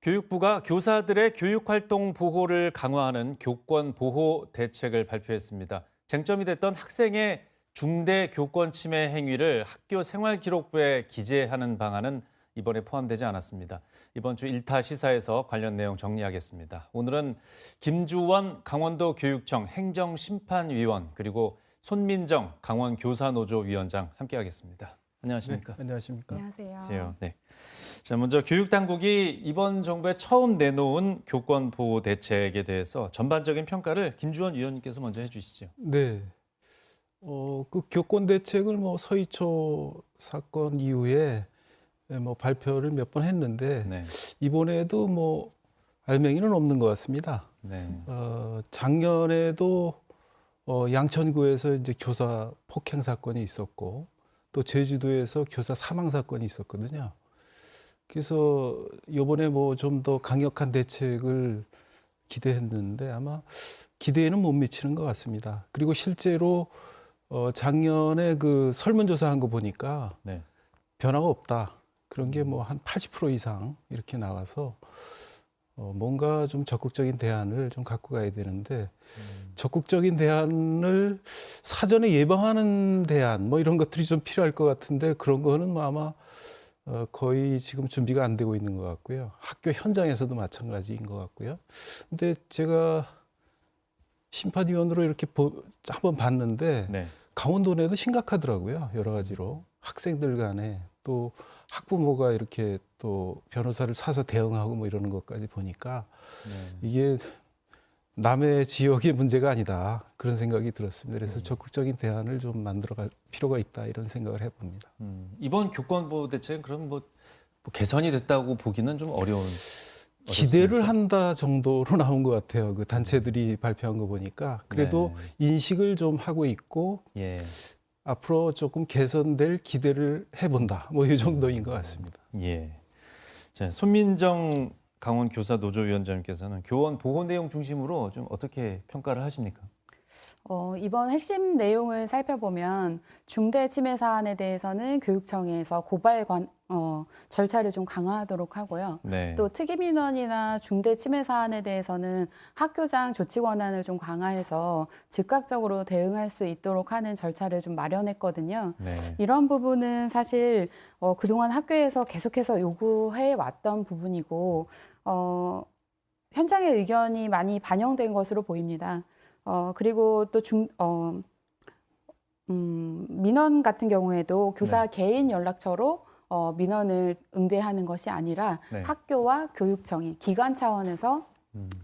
교육부가 교사들의 교육활동 보호를 강화하는 교권 보호 대책을 발표했습니다. 쟁점이 됐던 학생의 중대 교권 침해 행위를 학교 생활기록부에 기재하는 방안은 이번에 포함되지 않았습니다. 이번 주 1타 시사에서 관련 내용 정리하겠습니다. 오늘은 김주원 강원도 교육청 행정심판위원 그리고 손민정 강원교사노조 위원장 함께하겠습니다. 안녕하십니까? 네, 안녕하십니까? 안녕하세요. 네. 자, 먼저 교육당국이 이번 정부에 처음 내놓은 교권 보호 대책에 대해서 전반적인 평가를 김주원 위원님께서 먼저 해주시죠. 네. 그 교권 대책을 서희초 사건 이후에 발표를 몇 번 했는데 네. 이번에도 알맹이는 없는 것 같습니다. 네. 작년에도 양천구에서 이제 교사 폭행 사건이 있었고 또 제주도에서 교사 사망 사건이 있었거든요. 그래서 이번에 좀 더 강력한 대책을 기대했는데 아마 기대에는 못 미치는 것 같습니다. 그리고 실제로 작년에 그 설문조사한 거 보니까 네. 변화가 없다. 그런 게 한 80% 이상 이렇게 나와서 뭔가 좀 적극적인 대안을 좀 갖고 가야 되는데 적극적인 대안을 사전에 예방하는 대안 이런 것들이 좀 필요할 것 같은데 그런 거는 아마 거의 지금 준비가 안 되고 있는 것 같고요. 학교 현장에서도 마찬가지인 것 같고요. 근데 제가 심판위원으로 이렇게 한번 봤는데 네. 강원도 내도 심각하더라고요. 여러 가지로. 학생들 간에 또 학부모가 이렇게 또 변호사를 사서 대응하고 이러는 것까지 보니까 네. 이게 남의 지역의 문제가 아니다. 그런 생각이 들었습니다. 그래서 적극적인 대안을 좀 만들어갈 필요가 있다. 이런 생각을 해봅니다. 이번 교권 보호 대책은 그럼 개선이 됐다고 보기는 좀 기대를 어렵습니까? 한다 정도로 나온 것 같아요. 그 단체들이 발표한 거 보니까. 그래도 인식을 좀 하고 있고 예. 앞으로 조금 개선될 기대를 해본다. 이 정도인 것 같습니다. 예. 자, 손민정 강원교사노조위원장님께서는 교원 보호 내용 중심으로 좀 어떻게 평가를 하십니까? 이번 핵심 내용을 살펴보면 중대 침해 사안에 대해서는 교육청에서 고발 절차를 좀 강화하도록 하고요. 네. 또 특임인원이나 중대 침해 사안에 대해서는 학교장 조치 권한을 좀 강화해서 즉각적으로 대응할 수 있도록 하는 절차를 좀 마련했거든요. 네. 이런 부분은 사실 그동안 학교에서 계속해서 요구해 왔던 부분이고 현장의 의견이 많이 반영된 것으로 보입니다. 그리고 또 민원 같은 경우에도 교사 개인 연락처로 민원을 응대하는 것이 아니라 네. 학교와 교육청이 기관 차원에서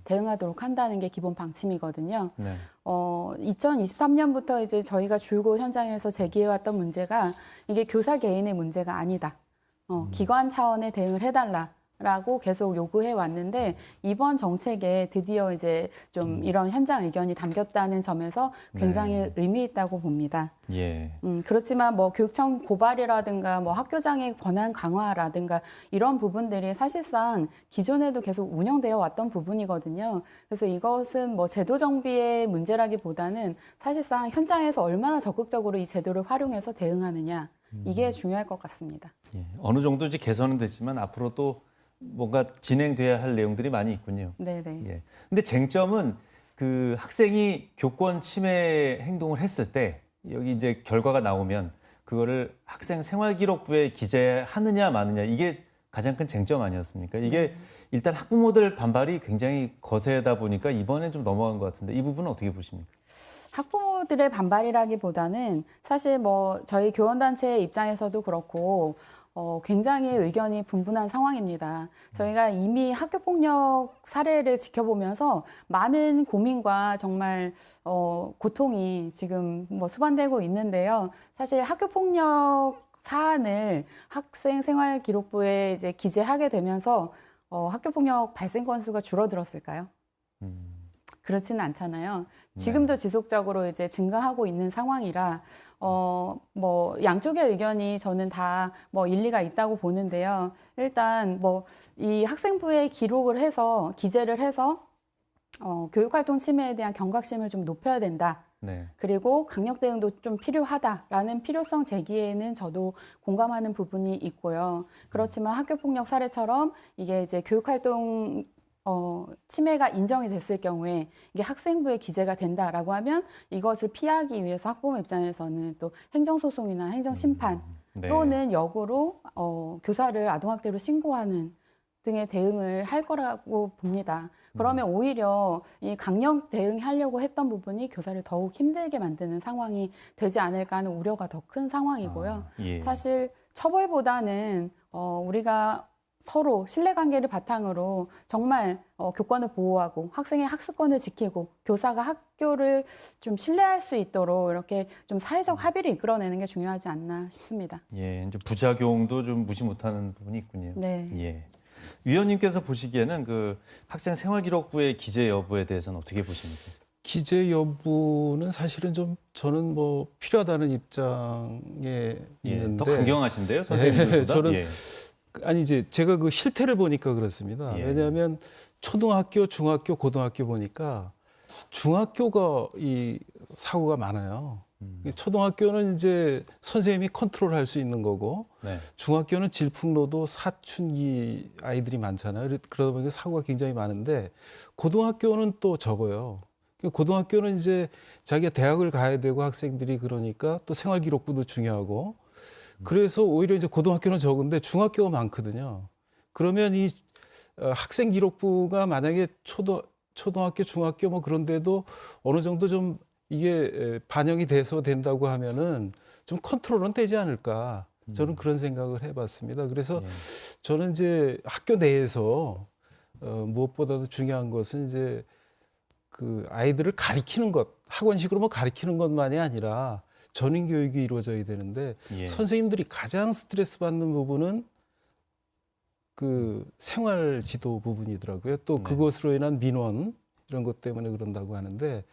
대응하도록 한다는 게 기본 방침이거든요. 네. 2023년부터 이제 저희가 줄곧 현장에서 제기해왔던 문제가 이게 교사 개인의 문제가 아니다. 기관 차원의 대응을 해달라. 라고 계속 요구해 왔는데 이번 정책에 드디어 이제 좀 이런 현장 의견이 담겼다는 점에서 굉장히 의미 있다고 봅니다. 예. 그렇지만 교육청 고발이라든가 학교장의 권한 강화라든가 이런 부분들이 사실상 기존에도 계속 운영되어 왔던 부분이거든요. 그래서 이것은 제도 정비의 문제라기보다는 사실상 현장에서 얼마나 적극적으로 이 제도를 활용해서 대응하느냐 이게 중요할 것 같습니다. 예. 어느 정도 이제 개선은 됐지만 앞으로 또 뭔가 진행돼야 할 내용들이 많이 있군요. 네네. 예. 근데 쟁점은 그 학생이 교권 침해 행동을 했을 때 여기 이제 결과가 나오면 그거를 학생 생활기록부에 기재하느냐 마느냐 이게 가장 큰 쟁점 아니었습니까? 이게 일단 학부모들 반발이 굉장히 거세다 보니까 이번엔 좀 넘어간 것 같은데 이 부분은 어떻게 보십니까? 학부모들의 반발이라기보다는 사실 저희 교원단체 입장에서도 그렇고 굉장히 의견이 분분한 상황입니다. 저희가 이미 학교폭력 사례를 지켜보면서 많은 고민과 정말 고통이 지금 수반되고 있는데요. 사실 학교폭력 사안을 학생 생활 기록부에 이제 기재하게 되면서 학교폭력 발생 건수가 줄어들었을까요? 그렇지는 않잖아요. 지금도 지속적으로 이제 증가하고 있는 상황이라 양쪽의 의견이 저는 다 일리가 있다고 보는데요. 일단 이 학생부에 기록을 해서 기재를 해서 교육활동 침해에 대한 경각심을 좀 높여야 된다. 네. 그리고 강력 대응도 좀 필요하다라는 필요성 제기에는 저도 공감하는 부분이 있고요. 그렇지만 학교폭력 사례처럼 이게 이제 교육활동 침해가 인정이 됐을 경우에 이게 학생부에 기재가 된다라고 하면 이것을 피하기 위해서 학부모 입장에서는 또 행정소송이나 행정심판 네. 또는 역으로 교사를 아동학대로 신고하는 등의 대응을 할 거라고 봅니다. 그러면 오히려 이 강력 대응하려고 했던 부분이 교사를 더욱 힘들게 만드는 상황이 되지 않을까 하는 우려가 더 큰 상황이고요. 예. 사실 처벌보다는 우리가 서로 신뢰관계를 바탕으로 정말 교권을 보호하고 학생의 학습권을 지키고 교사가 학교를 좀 신뢰할 수 있도록 이렇게 좀 사회적 합의를 이끌어내는 게 중요하지 않나 싶습니다. 예, 이제 부작용도 좀 무시 못하는 부분이 있군요. 네. 예. 위원님께서 보시기에는 그 학생 생활기록부의 기재 여부에 대해서는 어떻게 보십니까? 기재 여부는 사실은 좀 저는 뭐 필요하다는 입장에 예, 있는데 더 강경하신데요, 선생님들보다? 저는 예. 아니 이제 제가 그 실태를 보니까 그렇습니다. 예. 왜냐하면 초등학교, 중학교, 고등학교 보니까 중학교가 이 사고가 많아요. 초등학교는 이제 선생님이 컨트롤할 수 있는 거고 네. 중학교는 질풍노도 사춘기 아이들이 많잖아요. 그러다 보니까 사고가 굉장히 많은데 고등학교는 또 적어요. 고등학교는 이제 자기가 대학을 가야 되고 학생들이 그러니까 또 생활기록부도 중요하고 그래서 오히려 이제 고등학교는 적은데 중학교가 많거든요. 그러면 이 학생기록부가 만약에 초등학교, 중학교 뭐 그런데도 어느 정도 좀 이게 반영이 돼서 된다고 하면은 좀 컨트롤은 되지 않을까. 저는 그런 생각을 해봤습니다. 그래서 예. 저는 이제 학교 내에서 무엇보다도 중요한 것은 이제 그 아이들을 가리키는 것, 학원식으로 뭐 가리키는 것만이 아니라 전인 교육이 이루어져야 되는데 예. 선생님들이 가장 스트레스 받는 부분은 그 생활 지도 부분이더라고요. 또 네. 그것으로 인한 민원 이런 것 때문에 그런다고 하는데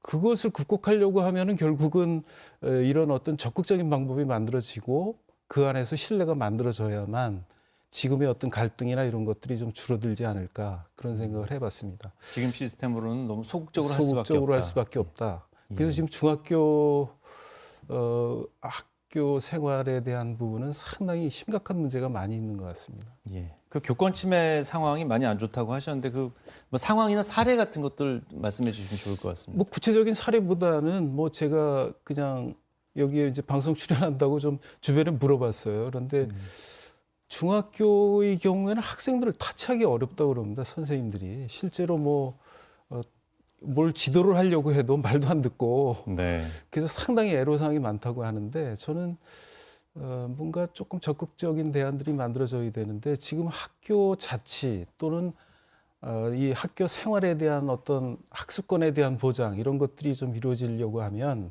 그것을 극복하려고 하면은 결국은 이런 어떤 적극적인 방법이 만들어지고 그 안에서 신뢰가 만들어져야만 지금의 어떤 갈등이나 이런 것들이 좀 줄어들지 않을까 그런 생각을 해봤습니다. 지금 시스템으로는 너무 소극적으로 소극적으로 할 할 수밖에 수밖에 없다. 예. 그래서 지금 중학교 학교 생활에 대한 부분은 상당히 심각한 문제가 많이 있는 것 같습니다. 예. 그 교권 침해 상황이 많이 안 좋다고 하셨는데 그 뭐 상황이나 사례 같은 것들 말씀해 주시면 좋을 것 같습니다. 뭐 구체적인 사례보다는 뭐 제가 그냥 여기에 이제 방송 출연한다고 좀 주변에 물어봤어요. 그런데 중학교의 경우에는 학생들을 타치하기 어렵다고 그럽니다. 선생님들이 실제로 뭘 지도를 하려고 해도 말도 안 듣고 네. 그래서 상당히 애로사항이 많다고 하는데 저는 뭔가 조금 적극적인 대안들이 만들어져야 되는데 지금 학교 자치 또는 이 학교 생활에 대한 어떤 학습권에 대한 보장 이런 것들이 좀 이루어지려고 하면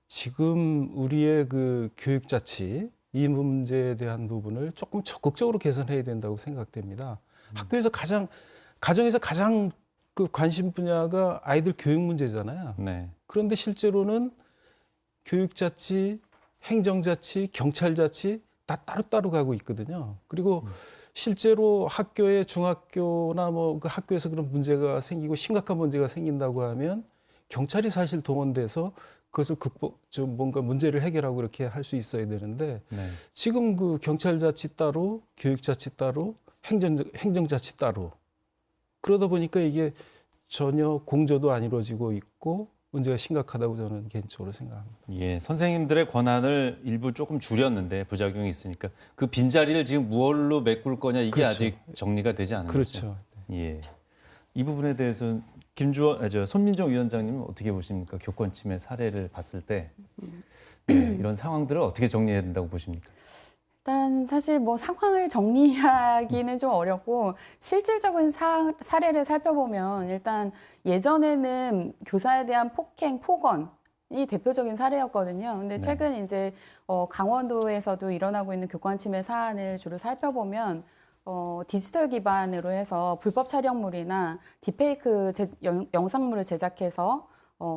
지금 우리의 그 교육 자치 이 문제에 대한 부분을 조금 적극적으로 개선해야 된다고 생각됩니다. 학교에서 가정에서 가장 그 관심 분야가 아이들 교육 문제잖아요. 네. 그런데 실제로는 교육자치, 행정자치, 경찰자치 다 따로따로 가고 있거든요. 그리고 실제로 학교에 중학교나 뭐 그 학교에서 그런 문제가 생기고 심각한 문제가 생긴다고 하면 경찰이 사실 동원돼서 그것을 좀 뭔가 문제를 해결하고 그렇게 할 수 있어야 되는데 네. 지금 그 경찰자치 따로, 교육자치 따로, 행정자치 따로 그러다 보니까 이게 전혀 공조도 안 이루어지고 있고 문제가 심각하다고 저는 개인적으로 생각합니다. 예, 선생님들의 권한을 일부 조금 줄였는데 부작용이 있으니까 그 빈자리를 지금 무엇로 메꿀 거냐 이게 그렇죠. 아직 정리가 되지 않은 거죠. 그렇죠. 예. 이 부분에 대해서는 손민정 위원장님은 어떻게 보십니까? 교권 침해 사례를 봤을 때 이런 상황들을 어떻게 정리해야 된다고 보십니까? 일단 사실 뭐 상황을 정리하기는 좀 어렵고 실질적인 사례를 살펴보면 일단 예전에는 교사에 대한 폭행, 폭언이 대표적인 사례였거든요. 근데 네. 최근 이제 강원도에서도 일어나고 있는 교권 침해 사안을 주로 살펴보면 디지털 기반으로 해서 불법 촬영물이나 딥페이크 영상물을 제작해서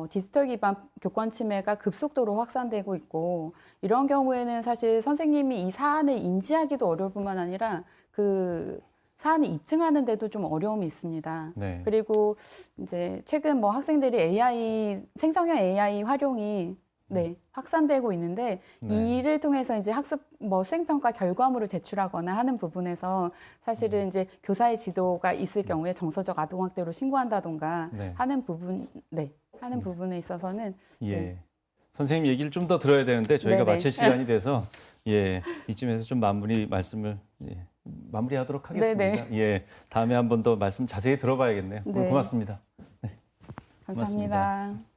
디지털 기반 교권 침해가 급속도로 확산되고 있고 이런 경우에는 사실 선생님이 이 사안을 인지하기도 어려울 뿐만 아니라 그 사안을 입증하는데도 좀 어려움이 있습니다. 네. 그리고 이제 최근 뭐 학생들이 생성형 AI 활용이 확산되고 있는데 네. 이를 통해서 이제 학습 뭐 수행평가 결과물을 제출하거나 하는 부분에서 사실은 이제 교사의 지도가 있을 경우에 정서적 아동학대로 신고한다던가 네. 하는 부분에 있어서는 예. 선생님 얘기를 좀 더 들어야 되는데 저희가 네네. 마칠 시간이 돼서 이쯤에서 좀 마무리하도록 하겠습니다. 네네. 예. 다음에 한 번 더 말씀 자세히 들어봐야겠네요. 오늘 네. 고맙습니다. 감사합니다. 고맙습니다.